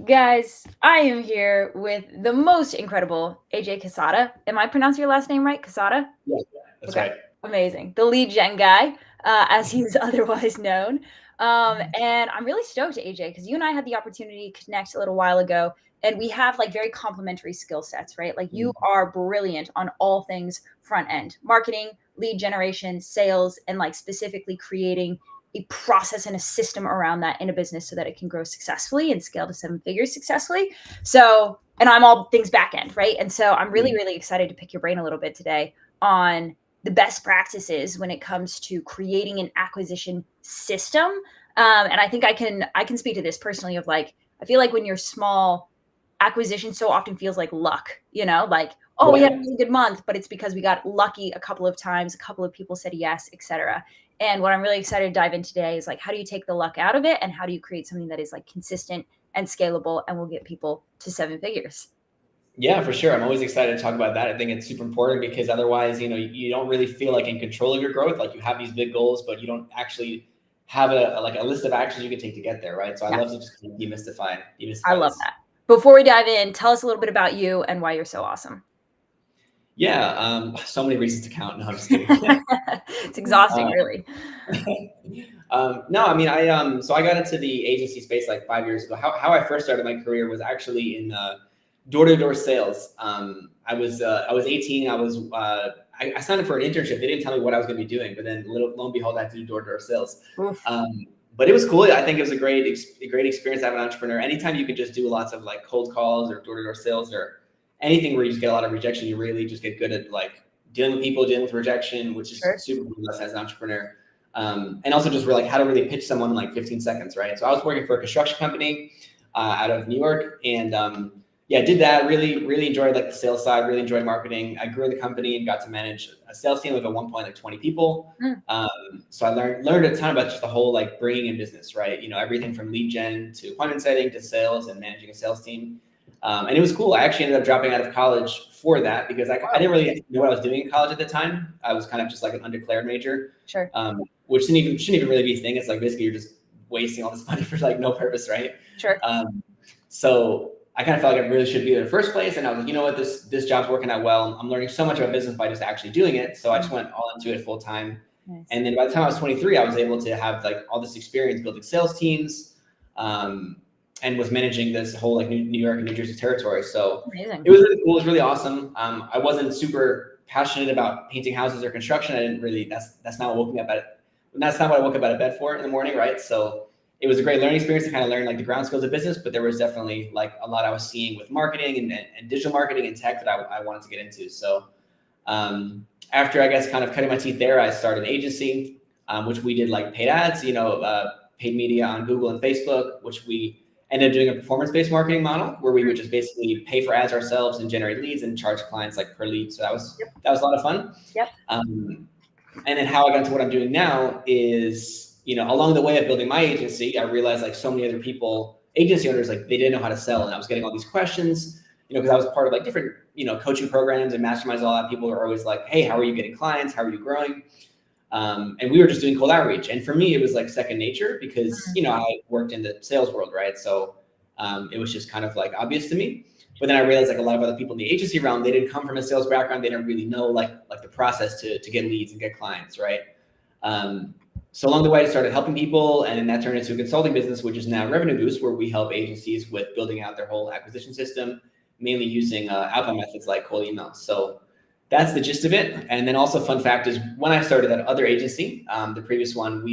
Guys, I am here with the most incredible AJ Casada. Am I pronouncing your last name right? Casada? Yeah, that's Okay, right. amazing. The lead gen guy, as he's otherwise known. And I'm really stoked, AJ, because you and I had the opportunity to connect a little while ago, and we have like very complementary skill sets, right? Like you Mhm. are brilliant on all things front end marketing, lead generation, sales, and like specifically creating a process and a system around that in a business so that it can grow successfully and scale to seven figures successfully. So, and I'm all things back end, right? And so I'm really, Mhm. really excited to pick your brain a little bit today on the best practices when it comes to creating an acquisition system. And I think I can speak to this personally of like, I feel like when you're small, acquisition so often feels like luck, like, oh, we had a Right. really good month, but it's because we got lucky a couple of times, a couple of people said yes, etc. And what I'm really excited to dive into today is like, how do you take the luck out of it and how do you create something that is like consistent and scalable and will get people to seven figures? Yeah, for sure. I'm always excited to talk about that. I think it's super important because otherwise, you don't really feel like in control of your growth. Like you have these big goals, but you don't actually have like a list of actions you can take to get there, right? So I Yeah, love to just kind of I demystify love this. that. Before we dive in, tell us a little bit about you and why you're so awesome. Yeah, so many reasons to count. No, I'm just kidding. It's exhausting, Uh, really. no, I mean, so I got into the agency space like 5 years ago. How I first started my career was actually in door-to-door sales. I was 18. I signed up for an internship. They didn't tell me what I was going to be doing, but then lo and behold, I had to do door-to-door sales. Oof. But it was cool. I think it was a great experience as an entrepreneur. Anytime you could just do lots of like cold calls or door-to-door sales or anything where you just get a lot of rejection, you really just get good at like dealing with people, dealing with rejection, which is Sure. super cool as an entrepreneur. And also just like how to really pitch someone in like 15 seconds, right? So I was working for a construction company out of New York, and yeah, did that. Really, really enjoyed like the sales side. Really enjoyed marketing. I grew the company and got to manage a sales team of at one point like 20 people. Mm, So I learned a ton about just the whole like bringing in business, right? Everything from lead gen to appointment setting to sales and managing a sales team. And it was cool. I actually ended up dropping out of college for that because I whoa. didn't really know what I was doing in college at the time. I was kind of just like an undeclared major, Sure. which shouldn't even really be a thing. It's like basically you're just wasting all this money for like no purpose, right? Sure. Um, so I kind of felt like I really should be there in the first place. And I was like, you know what, this job's working out well. I'm learning so much about business by just actually doing it. So I just went all into it full time. Nice. And then by the time I was 23, I was able to have like all this experience building sales teams, um, and was managing this whole like New York and New Jersey territory. So Amazing. it was really cool. It was really awesome. I wasn't super passionate about painting houses or construction. I didn't really. That's not what woke me up at. That's not what I woke up out of bed for in the morning, right? So it was a great learning experience to kind of learn like the ground skills of business. But there was definitely like a lot I was seeing with marketing and digital marketing and tech that I wanted to get into. So after I guess kind of cutting my teeth there, I started an agency, which we did like paid ads, paid media on Google and Facebook, which we ended up doing a performance-based marketing model where we would just basically pay for ads ourselves and generate leads and charge clients like per lead. So Yep. that was a lot of fun. Yep. And then how I got into what I'm doing now is, along the way of building my agency, I realized like so many other people, agency owners, like they didn't know how to sell, and I was getting all these questions, because I was part of like different, coaching programs and masterminds. A lot of people are always like, "Hey, how are you getting clients? How are you growing?" And we were just doing cold outreach. And for me, it was like second nature because, I worked in the sales world, right? So it was just kind of like obvious to me. But then I realized like a lot of other people in the agency realm, they didn't come from a sales background. They didn't really know like the process to get leads and get clients, right? Um, so along the way, I started helping people, and then that turned into a consulting business, which is now Revenue Boost, where we help agencies with building out their whole acquisition system, mainly using outbound methods like cold emails. So that's the gist of it. And then also fun fact is when I started that other agency, the previous one,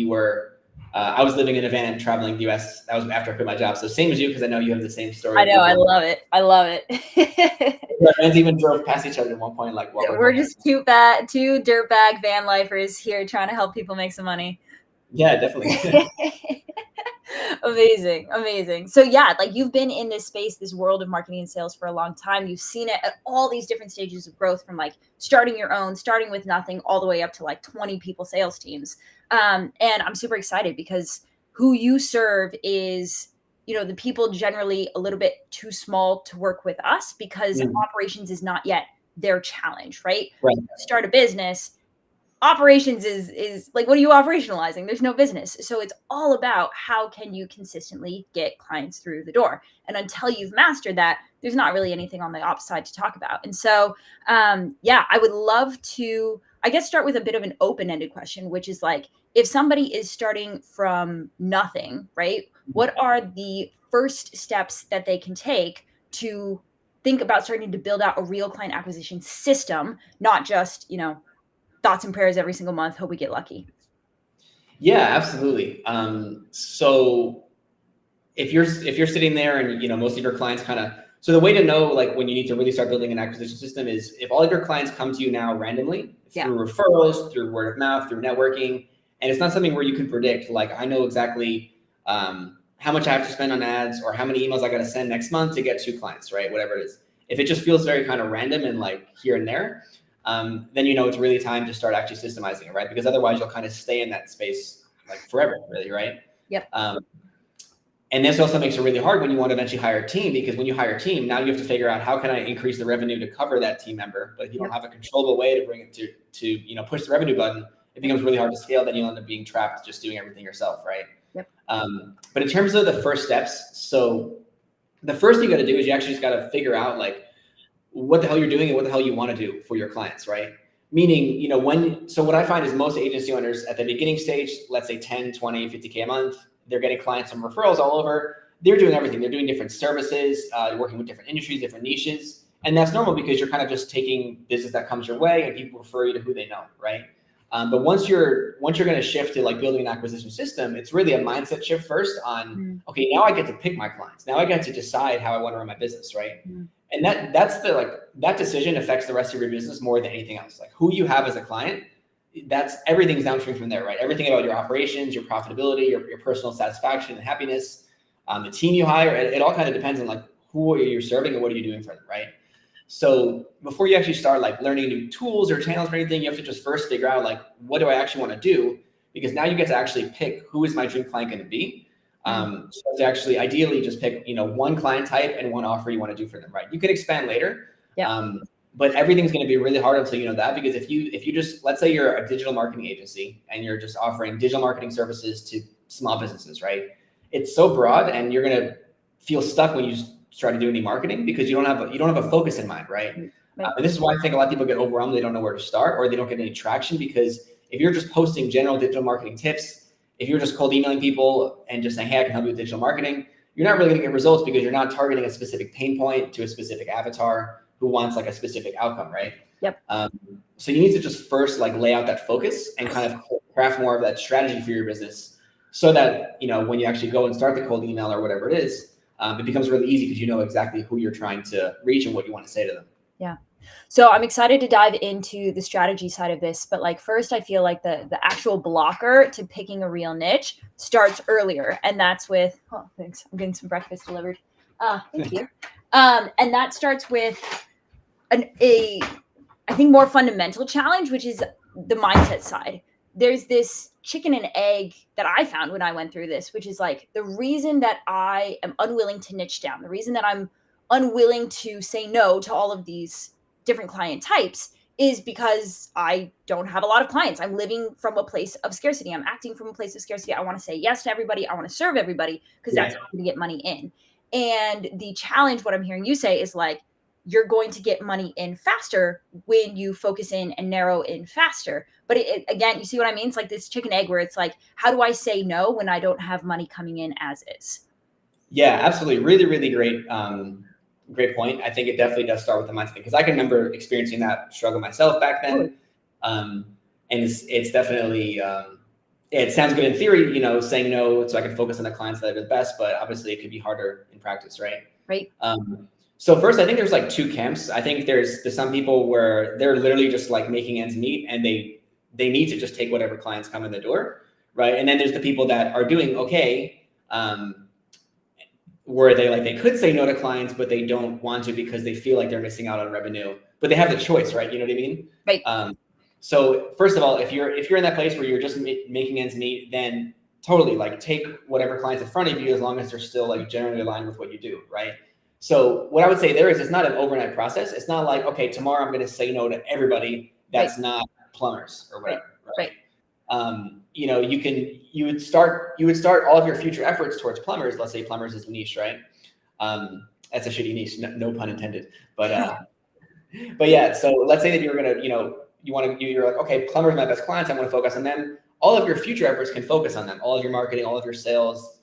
I was living in a van traveling the US. That was after I quit my job. So same as you, because I know you have the same story I of know. I living. love it. I love it. Our vans even drove past each other at one point, like while we we're We're going. just two dirtbag van lifers here trying to help people make some money. Yeah, definitely. Amazing, amazing. So yeah, like you've been in this space, this world of marketing and sales for a long time. You've seen it at all these different stages of growth, from like starting your own, starting with nothing, all the way up to like 20 people sales teams. And I'm super excited because who you serve is, the people generally a little bit too small to work with us because Mm, operations is not yet their challenge, right? right. Start a business, operations is like, what are you operationalizing? There's no business. So it's all about how can you consistently get clients through the door. And until you've mastered that, there's not really anything on the ops side to talk about. And so, yeah, I would love to, I guess, start with a bit of an open-ended question, which is like, if somebody is starting from nothing, right? What are the first steps that they can take to think about starting to build out a real client acquisition system, not just, thoughts and prayers every single month, hope we get lucky? Yeah, absolutely. So if you're sitting there and most of your clients so the way to know like when you need to really start building an acquisition system is if all of your clients come to you now randomly through referrals, through word of mouth, through networking, and it's not something where you can predict, like I know exactly how much I have to spend on ads or how many emails I got to send next month to get 2 clients, right? Whatever it is. If it just feels very kind of random and like here and there, then it's really time to start actually systemizing it, right? Because otherwise you'll kind of stay in that space like forever, really, right? Yep. And this also makes it really hard when you want to eventually hire a team, because when you hire a team, now you have to figure out how can I increase the revenue to cover that team member. But if you don't have a controllable way to bring it to push the revenue button, it becomes really hard to scale. Then you'll end up being trapped just doing everything yourself, right? Yep. But in terms of the first steps, so the first thing you got to do is you actually just got to figure out like what the hell you're doing and what the hell you want to do for your clients, right? Meaning, so what I find is most agency owners at the beginning stage, let's say 10, 20, 50K a month, they're getting clients from referrals all over. They're doing everything. They're doing different services, working with different industries, different niches. And that's normal because you're kind of just taking business that comes your way and people refer you to who they know, right? But once you're going to shift to like building an acquisition system, it's really a mindset shift first on, okay, now I get to pick my clients. Now I get to decide how I want to run my business, right? And that decision affects the rest of your business more than anything else. Like who you have as a client, that's everything's downstream from there, right? Everything about your operations, your profitability, your personal satisfaction and happiness, the team you hire, it all kind of depends on like who you're serving and what are you doing for them, right? So before you actually start like learning new tools or channels or anything, you have to just first figure out like, what do I actually want to do? Because now you get to actually pick who is my dream client going to be. So to actually ideally just pick, one client type and one offer you want to do for them, right? You can expand later. Yeah. But everything's going to be really hard until you know that, because if you just, let's say you're a digital marketing agency and you're just offering digital marketing services to small businesses, right? It's so broad and you're going to feel stuck when you try to do any marketing because you don't have a focus in mind, right? And this is why I think a lot of people get overwhelmed. They don't know where to start or they don't get any traction, because if you're just posting general digital marketing tips, if you're just cold emailing people and just saying, hey, I can help you with digital marketing, you're not really going to get results because you're not targeting a specific pain point to a specific avatar who wants like a specific outcome, right? Yep. So you need to just first like lay out that focus and kind of craft more of that strategy for your business so that, when you actually go and start the cold email or whatever it is, it becomes really easy because you know exactly who you're trying to reach and what you want to say to them. Yeah. So I'm excited to dive into the strategy side of this, but like first I feel like the actual blocker to picking a real niche starts earlier. And that's with, oh, thanks. I'm getting some breakfast delivered. Thank you. And that starts with I think more fundamental challenge, which is the mindset side. There's this chicken and egg that I found when I went through this, which is like the reason that I am unwilling to niche down, the reason that I'm unwilling to say no to all of these different client types is because I don't have a lot of clients. I'm living from a place of scarcity. I'm acting from a place of scarcity. I want to say yes to everybody. I want to serve everybody because that's how I'm going to get money in. And the challenge, what I'm hearing you say is like, you're going to get money in faster when you focus in and narrow in faster. But again, you see what I mean? It's like this chicken egg where it's like, how do I say no when I don't have money coming in as is? Yeah, absolutely. Really, really great. Great point. I think it definitely does start with the mindset, because I can remember experiencing that struggle myself back then. And it's definitely, it sounds good in theory, saying no so I can focus on the clients that are the best, but obviously it could be harder in practice, right? Right. So first, I think there's like 2 camps. I think there's some people where they're literally just like making ends meet and they need to just take whatever clients come in the door, right? And then there's the people that are doing okay, where they could say no to clients, but they don't want to because they feel like they're missing out on revenue, but they have the choice, right? You know what I mean? Right. So first of all, if you're in that place where you're just making ends meet, then totally like take whatever clients in front of you as long as they're still like generally aligned with what you do, right? So what I would say there is, it's not an overnight process. It's not like, okay, tomorrow I'm going to say no to everybody that's not plumbers or whatever. Right. You know, you would start all of your future efforts towards plumbers. Let's say plumbers is the niche, right? That's a shitty niche, no pun intended. But yeah, so let's say that you're gonna, you're like, okay, plumbers are my best clients. I'm gonna focus on them. All of your future efforts can focus on them. All of your marketing, all of your sales,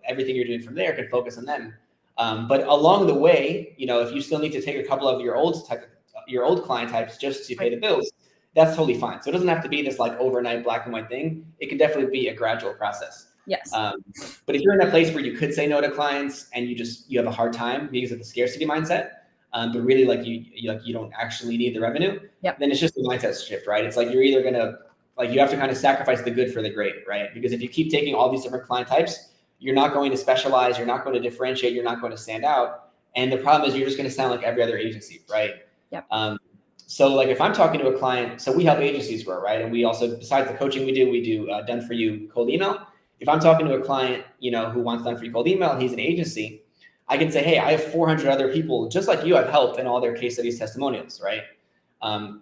everything you're doing from there can focus on them. But along the way, if you still need to take a couple of your old client types just to pay the bills, that's totally fine. So it doesn't have to be this like overnight black and white thing. It can definitely be a gradual process. Yes. But if you're in a place where you could say no to clients and you have a hard time because of the scarcity mindset, but really you don't actually need the revenue, then it's just a mindset shift, right? It's like you're either gonna you have to kind of sacrifice the good for the great, right? Because if you keep taking all these different client types, you're not going to specialize, you're not going to differentiate, you're not going to stand out. And the problem is you're just going to sound like every other agency, right? So like if I'm talking to a client, so we help agencies grow, right? And we also, besides the coaching we do done for you cold email. If I'm talking to a client, who wants done for you cold email, and he's an agency, I can say, hey, I have 400 other people just like you I've helped in all their case studies, testimonials, right?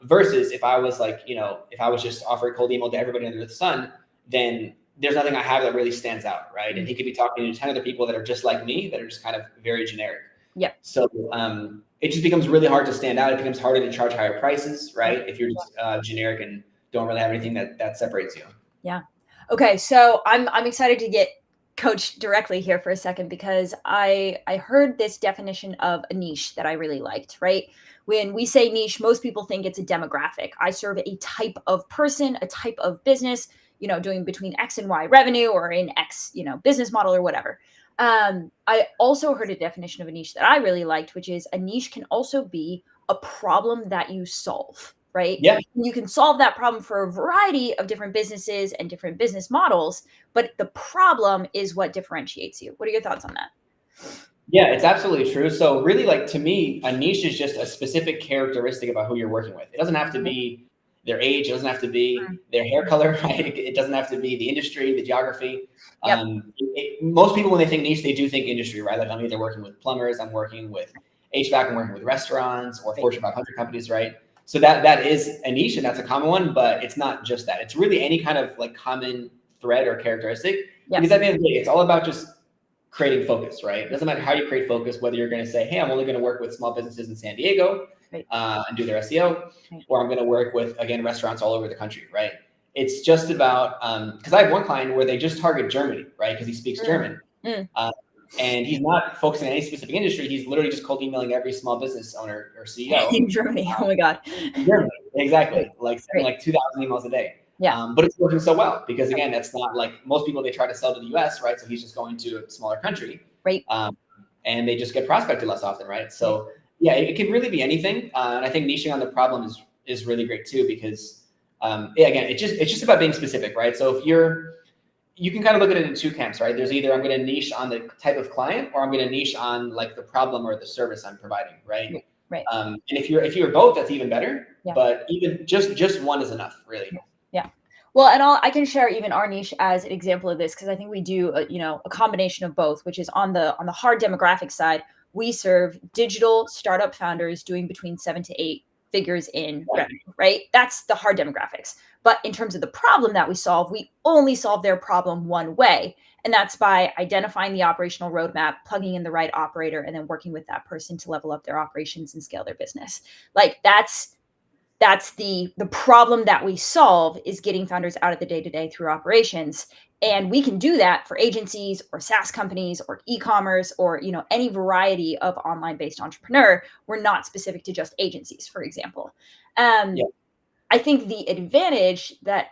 Versus if I was if I was just offering cold email to everybody under the sun, then there's nothing I have that really stands out, right? And he could be talking to 10 other people that are just like me, that are just kind of very generic. So it just becomes really hard to stand out. It becomes harder to charge higher prices, right? If you're just generic and don't really have anything that separates you. Yeah. Okay. So I'm excited to get coached directly here for a second, because I heard this definition of a niche that I really liked, right? When we say niche, most people think it's a demographic. I serve a type of person, a type of business, doing between X and Y revenue, or in X, business model or whatever. I also heard a definition of a niche that I really liked, which is a niche can also be a problem that you solve, right? Yeah. You can solve that problem for a variety of different businesses and different business models, but the problem is what differentiates you. What are your thoughts on that? Yeah, it's absolutely true. So really, to me, a niche is just a specific characteristic about who you're working with. It doesn't have to be their age. It doesn't have to be their hair color, right? It doesn't have to be the industry, the geography. Most people, when they think niche, they do think industry, right? Like I'm either working with plumbers, I'm working with HVAC, I'm working with restaurants or Fortune 500 companies, right? So that is a niche, and that's a common one, but it's not just that. It's really any kind of common thread or characteristic. Because at the end of the day, it's all about just creating focus, right? It doesn't matter how you create focus, whether you're going to say, hey, I'm only going to work with small businesses in San Diego and do their SEO, or I'm going to work with, again, restaurants all over the country, right? It's just about, because I have one client where they just target Germany, right? Because he speaks German. And he's not focusing on any specific industry. He's literally just cold emailing every small business owner or CEO. In Germany. Oh my God. Germany, exactly. Sending 2,000 emails a day. But it's working so well because, again, that's not like most people, they try to sell to the US, right? So he's just going to a smaller country. And they just get prospected less often, right? So yeah, it can really be anything. And I think niching on the problem is really great too, because again, it's just about being specific, right? So if you can kind of look at it in two camps, right? There's either I'm going to niche on the type of client, or I'm going to niche on the problem or the service I'm providing, right? And if you're both, that's even better. But even just one is enough, really. Well, and I can share even our niche as an example of this, because I think we do a combination of both, which is on the hard demographic side, we serve digital startup founders doing between 7 to 8 figures in revenue, right? That's the hard demographics. But in terms of the problem that we solve, we only solve their problem one way. And that's by identifying the operational roadmap, plugging in the right operator, and then working with that person to level up their operations and scale their business. That's the problem that we solve, is getting founders out of the day-to-day through operations. And we can do that for agencies or SaaS companies or e-commerce or, any variety of online-based entrepreneur. We're not specific to just agencies, for example. I think the advantage that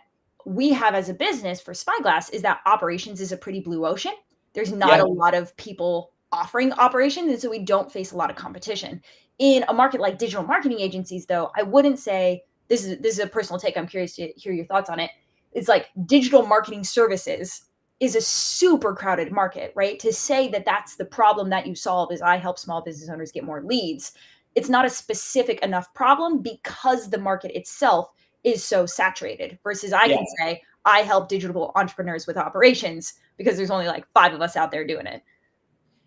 we have as a business for Spyglass is that operations is a pretty blue ocean. There's not a lot of people offering operations, and so we don't face a lot of competition. In a market like digital marketing agencies, though, I wouldn't say, this is a personal take, I'm curious to hear your thoughts on it. It's like digital marketing services is a super crowded market, right? To say that that's the problem that you solve is I help small business owners get more leads. It's not a specific enough problem because the market itself is so saturated, versus I can say I help digital entrepreneurs with operations because there's only 5 of us out there doing it.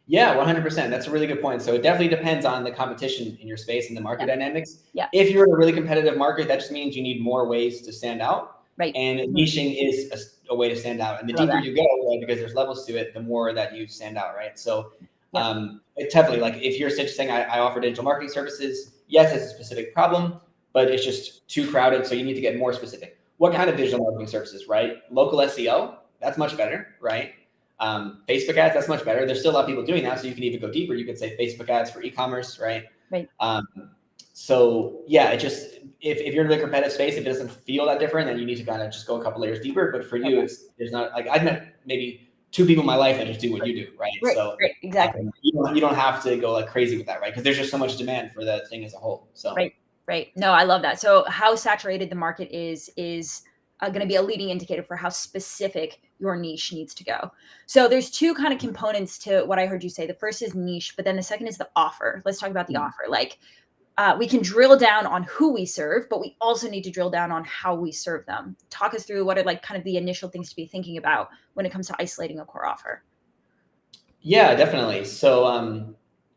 Yeah, 100%. That's a really good point. So it definitely depends on the competition in your space and the market dynamics. If you're in a really competitive market, that just means you need more ways to stand out. Right. And niching is a way to stand out. And the I love deeper that. you go, right, because there's levels to it, the more that you stand out, right? So Yep. it's definitely like if you're saying I offer digital marketing services, yes, it's a specific problem, but it's just too crowded. So you need to get more specific. What kind of digital marketing services, right? Local SEO, that's much better, right? Facebook ads, that's much better. There's still a lot of people doing that. So you can even go deeper. You could say Facebook ads for e-commerce, right? Right. So yeah, it just, if you're in a competitive space, if it doesn't feel that different, then you need to kind of just go a couple layers deeper. But for you, there's not like, I've met maybe 2 people in my life that just do what you do, right? So exactly. You don't have to go like crazy with that, right? Because there's just so much demand for the thing as a whole. So right. No, I love that. So how saturated the market is going to be a leading indicator for how specific your niche needs to go. So there's 2 kind of components to what I heard you say. The first is niche, but then the second is the offer. Let's talk about the offer. Like we can drill down on who we serve, but we also need to drill down on how we serve them. Talk us through what are like kind of the initial things to be thinking about when it comes to isolating a core offer. Yeah, definitely. So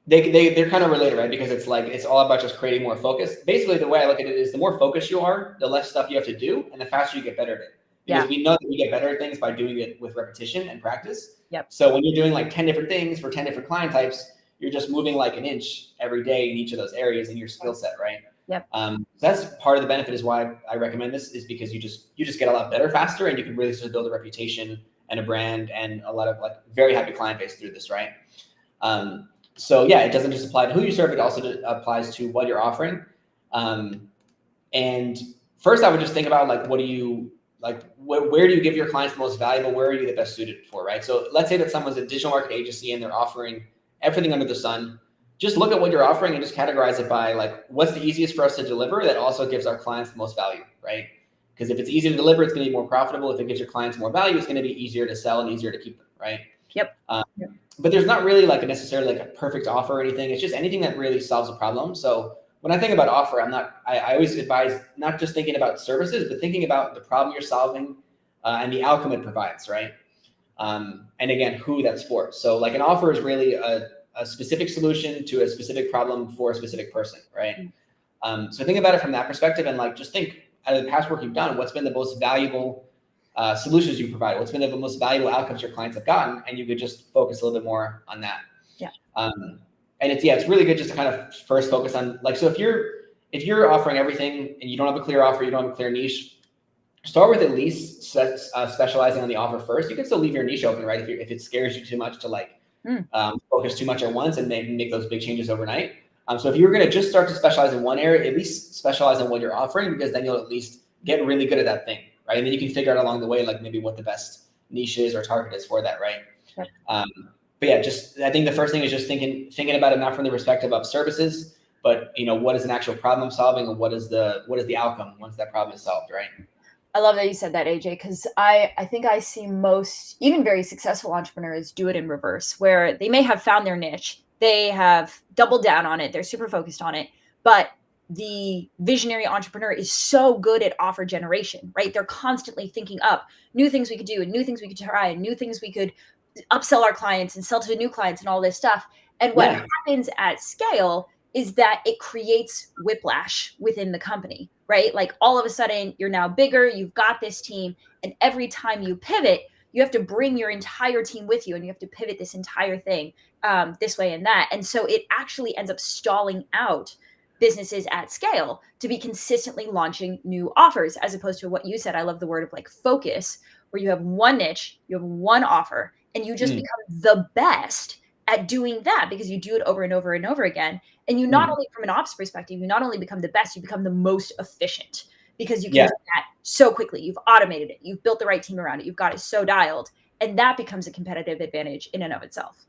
they're kind of related, right? Because it's like, it's all about just creating more focus. Basically, the way I look at it is the more focused you are, the less stuff you have to do, and the faster you get better at it. Because we know that we get better at things by doing it with repetition and practice. Yep. So when you're doing like 10 different things for 10 different client types, you're just moving like an inch every day in each of those areas in your skill set, right? Yep. That's part of the benefit is why I recommend this, is because you just get a lot better faster, and you can really just build a reputation and a brand and a lot of like very happy client base through this, right? So yeah, it doesn't just apply to who you serve, it also applies to what you're offering. And first I would just think about like, what do you, like, where do you give your clients the most valuable? Where are you the best suited for, right? So let's say that someone's a digital marketing agency and they're offering everything under the sun. Just look at what you're offering and just categorize it by like, what's the easiest for us to deliver that also gives our clients the most value, right? Because if it's easy to deliver, it's going to be more profitable. If it gives your clients more value, it's going to be easier to sell and easier to keep them, right? Yep. But there's not really like necessarily like a perfect offer or anything. It's just anything that really solves a problem. So when I think about offer, I always advise not just thinking about services, but thinking about the problem you're solving and the outcome it provides, right? And again, who that's for. So like an offer is really a specific solution to a specific problem for a specific person, right? So think about it from that perspective, and like just think out of the past work you've done, what's been the most valuable solutions you provide, what's been the most valuable outcomes your clients have gotten, and you could just focus a little bit more on that. Yeah. And it's really good just to kind of first focus on like, so if you're offering everything and you don't have a clear offer, you don't have a clear niche, start with at least specializing on the offer first. You can still leave your niche open, right? If it scares you too much to like focus too much at once and make those big changes overnight. So if you're going to just start to specialize in one area, at least specialize in what you're offering, because then you'll at least get really good at that thing, right? And then you can figure out along the way, like maybe what the best niche is or target is for that, right? Sure. But yeah, I think the first thing is just thinking about it not from the perspective of services, but what is an actual problem solving, and what is the outcome once that problem is solved, right? I love that you said that, AJ, because I think I see most, even very successful entrepreneurs, do it in reverse, where they may have found their niche, they have doubled down on it, they're super focused on it, but the visionary entrepreneur is so good at offer generation, right? They're constantly thinking up new things we could do and new things we could try and new things we could upsell our clients and sell to new clients and all this stuff. And what happens at scale is that it creates whiplash within the company, right? Like all of a sudden you're now bigger, you've got this team, and every time you pivot, you have to bring your entire team with you and you have to pivot this entire thing this way and that. And so it actually ends up stalling out businesses at scale to be consistently launching new offers, as opposed to what you said. I love the word of like focus, where you have one niche, you have one offer, and you just become the best at doing that because you do it over and over and over again. And you not only from an ops perspective, you not only become the best, you become the most efficient because you can do that so quickly. You've automated it. You've built the right team around it. You've got it so dialed. And that becomes a competitive advantage in and of itself.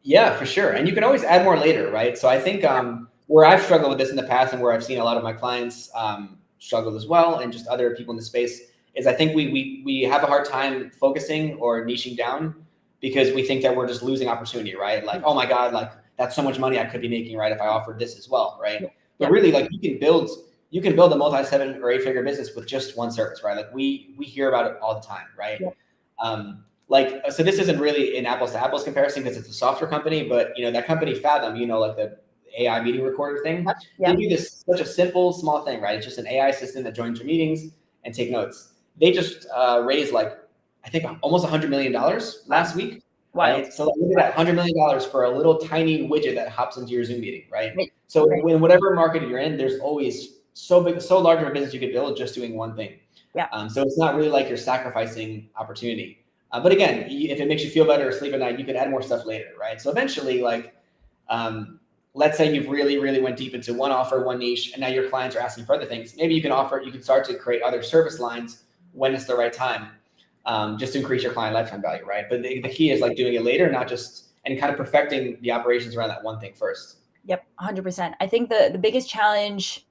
Yeah, for sure. And you can always add more later, right? So I think where I've struggled with this in the past and where I've seen a lot of my clients struggle as well, and just other people in the space, is I think we have a hard time focusing or niching down because we think that we're just losing opportunity, right? Like, oh my God, like that's so much money I could be making, right, if I offered this as well, right? But really, like you can build a multi-7 or 8-figure business with just one service, right? Like we hear about it all the time, right? So this isn't really an apples to apples comparison because it's a software company, but that company Fathom, like the AI meeting recorder thing, they do this such a simple, small thing, right? It's just an AI system that joins your meetings and take notes. they just raised like, I think almost $100 million last week. Wild. Right. So look at that, $100 million for a little tiny widget that hops into your Zoom meeting. Right. Right. So Right. when whatever market you're in, there's always so large of a business you could build just doing one thing. Yeah. So it's not really like you're sacrificing opportunity. But again, if it makes you feel better or sleep at night, you can add more stuff later. Right. So eventually, like, let's say you've really, really went deep into one offer, one niche, and now your clients are asking for other things. Maybe you can start to create other service lines when it's the right time, just to increase your client lifetime value, right? But the key is like doing it later, not just, and kind of perfecting the operations around that one thing first. Yep, 100%. I think the biggest challenge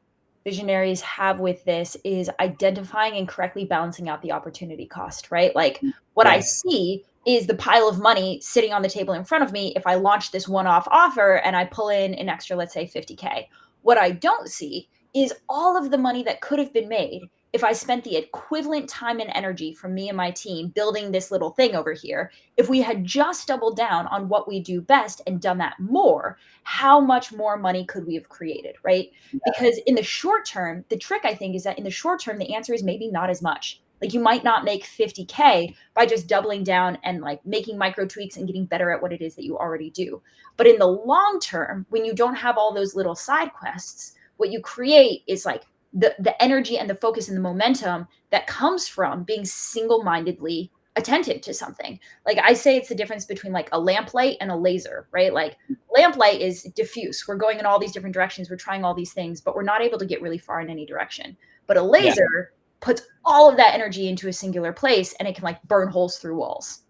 visionaries have with this is identifying and correctly balancing out the opportunity cost, right? Like what I see is the pile of money sitting on the table in front of me if I launch this one-off offer and I pull in an extra, let's say 50K. What I don't see is all of the money that could have been made if I spent the equivalent time and energy from me and my team building this little thing over here. If we had just doubled down on what we do best and done that more, how much more money could we have created, right? Yeah. Because in the short term, the trick, I think, is that in the short term, the answer is maybe not as much. Like you might not make 50K by just doubling down and like making micro tweaks and getting better at what it is that you already do. But in the long term, when you don't have all those little side quests, what you create is like the energy and the focus and the momentum that comes from being single-mindedly attentive to something. Like I say, it's the difference between like a lamplight and a laser, right? Like lamplight is diffuse. We're going in all these different directions. We're trying all these things, but we're not able to get really far in any direction. But a laser puts all of that energy into a singular place and it can like burn holes through walls.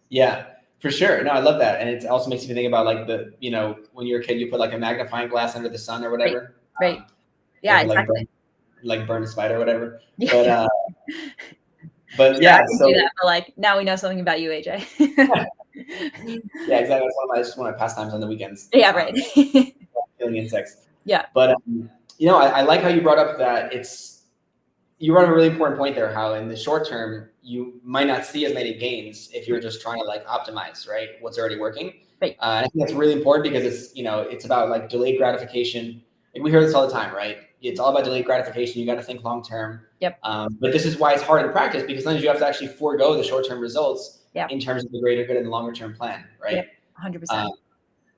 Yeah, for sure. No, I love that. And it also makes me think about like when you're a kid, you put like a magnifying glass under the sun or whatever. Right. Yeah, exactly. Like burn a spider or whatever. Yeah. But sure, yeah, I can do that, but like now we know something about you, AJ. Yeah, exactly. That's one of my pastimes on the weekends. Yeah, right. Killing insects. Yeah. But I like how you brought up that you brought up a really important point there, how in the short term you might not see as many gains if you're just trying to like optimize, right, what's already working. Right. I think that's really important because it's about like delayed gratification. And we hear this all the time, right? It's all about delayed gratification. You got to think long term. Yep. But this is why it's hard in practice, because sometimes you have to actually forego the short term results in terms of the greater good and the longer term plan, right? Yep. 100%.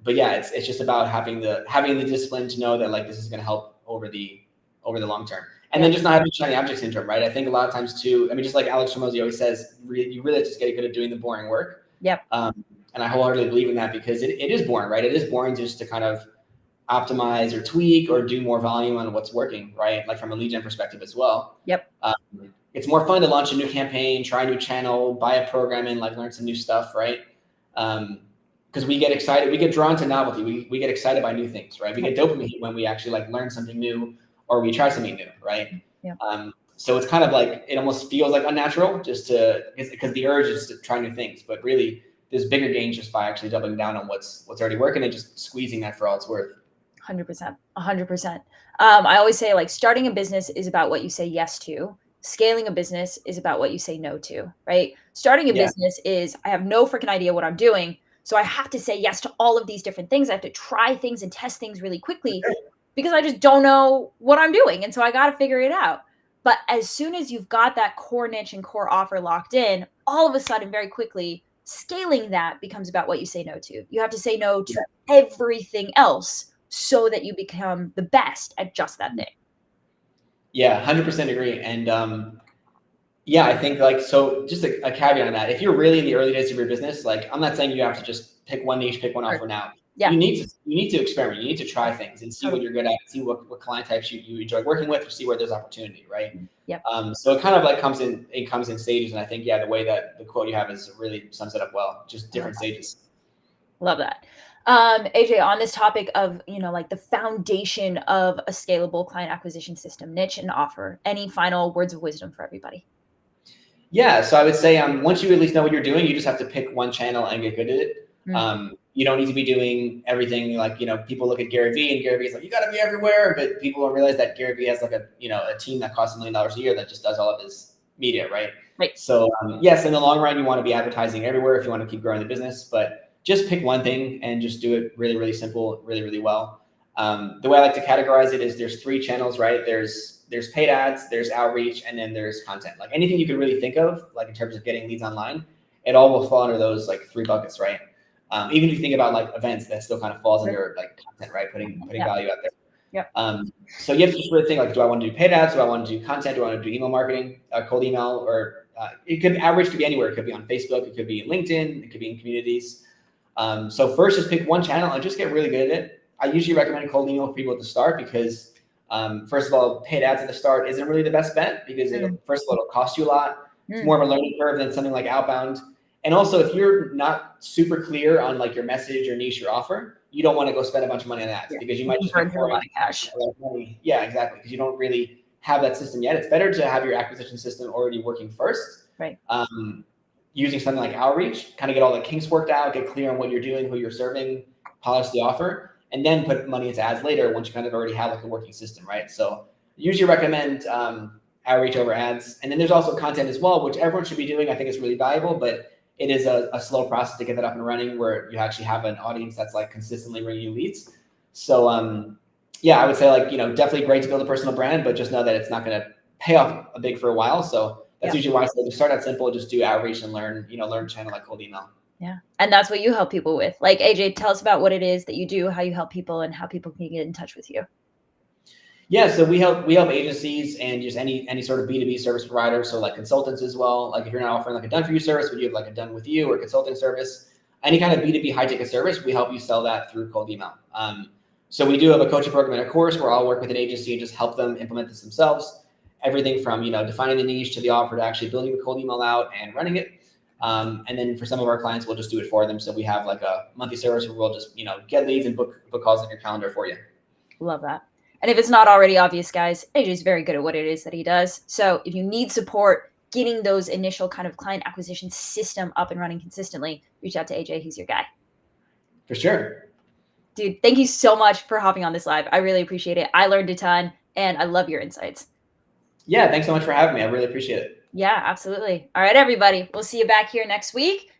But yeah, it's just about having the discipline to know that like this is going to help over the long term, and then just not having shiny object syndrome, right? I think a lot of times too. I mean, just like Alex Hormozi always says, you really just get good at doing the boring work. Yep. And I wholeheartedly believe in that because it is boring, right? It is boring just to kind of optimize or tweak or do more volume on what's working, right? Like from a lead gen perspective as well. Yep. It's more fun to launch a new campaign, try a new channel, buy a program and like learn some new stuff, right? Because we get excited, we get drawn to novelty. We get excited by new things, right? We get dopamine when we actually like learn something new or we try something new, right? Yeah. So it's kind of like, it almost feels like unnatural because the urge is to try new things, but really there's bigger gains just by actually doubling down on what's already working and just squeezing that for all it's worth. 100%. 100%. I always say like starting a business is about what you say yes to. Scaling a business is about what you say no to, right? Starting a business is I have no freaking idea what I'm doing. So I have to say yes to all of these different things. I have to try things and test things really quickly because I just don't know what I'm doing. And so I got to figure it out. But as soon as you've got that core niche and core offer locked in, all of a sudden, very quickly, scaling that becomes about what you say no to. You have to say no to everything else so that you become the best at just that thing. Yeah, 100% agree. And I think like, so just a caveat on that. If you're really in the early days of your business, like I'm not saying you have to just pick one niche, pick one offer now. Yeah. You need to experiment. You need to try things and see what you're good at, see what client types you enjoy working with, or see where there's opportunity, right? Yep. So it kind of like comes in stages. And I think, the way that the quote you have is really sums it up well, just different stages. Love that. AJ, on this topic of, like the foundation of a scalable client acquisition system, niche and offer, any final words of wisdom for everybody? Yeah. So I would say, once you at least know what you're doing, you just have to pick one channel and get good at it. You don't need to be doing everything. Like, people look at Gary Vee and Gary Vee is like, you got to be everywhere. But people don't realize that Gary Vee has like a team that costs $1 million a year that just does all of his media. Right. So yes, in the long run, you want to be advertising everywhere if you want to keep growing the business, but just pick one thing and just do it really, really simple, really, really well. The way I like to categorize it is there's 3 channels, right? There's paid ads, there's outreach, and then there's content. Like anything you can really think of, like in terms of getting leads online, it all will fall under those like 3 buckets, right? Even if you think about like events, that still kind of falls under like content, right? Putting value out there. Yep. So you have to just really think like, do I want to do paid ads? Do I want to do content? Do I want to do email marketing, cold email, or it could outreach could be anywhere. It could be on Facebook. It could be in LinkedIn. It could be in communities. So first, just pick one channel and just get really good at it. I usually recommend cold email for people at the start because, first of all, paid ads at the start isn't really the best bet because first of all, it'll cost you a lot. It's more of a learning curve than something like outbound. And also, if you're not super clear on like your message or niche or offer, you don't want to go spend a bunch of money on ads because you might just burn through a lot of cash. Yeah, exactly. Because you don't really have that system yet. It's better to have your acquisition system already working first. Right. Using something like outreach, kind of get all the kinks worked out, get clear on what you're doing, who you're serving, polish the offer, and then put money into ads later once you kind of already have like a working system, right? So usually recommend outreach over ads. And then there's also content as well, which everyone should be doing. I think it's really valuable, but it is a slow process to get that up and running where you actually have an audience that's like consistently bringing you leads. So yeah, I would say like, definitely great to build a personal brand, but just know that it's not going to pay off a big for a while. So that's usually why I say to start out simple, just do outreach and learn channel like cold email. Yeah. And that's what you help people with. Like AJ, tell us about what it is that you do, how you help people, and how people can get in touch with you. Yeah, so we help agencies and just any sort of B2B service provider. So like consultants as well. Like if you're not offering like a done for you service, but you have like a done with you or consulting service, any kind of B2B high ticket service, we help you sell that through cold email. So we do have a coaching program and a course where I'll work with an agency and just help them implement this themselves. Everything from defining the niche to the offer to actually building the cold email out and running it. And then for some of our clients, we'll just do it for them. So we have like a monthly service where we'll just get leads and book calls on your calendar for you. Love that. And if it's not already obvious, guys, AJ is very good at what it is that he does. So if you need support getting those initial kind of client acquisition system up and running consistently, reach out to AJ. He's your guy. For sure. Dude, thank you so much for hopping on this live. I really appreciate it. I learned a ton and I love your insights. Yeah, thanks so much for having me. I really appreciate it. Yeah, absolutely. All right, everybody. We'll see you back here next week.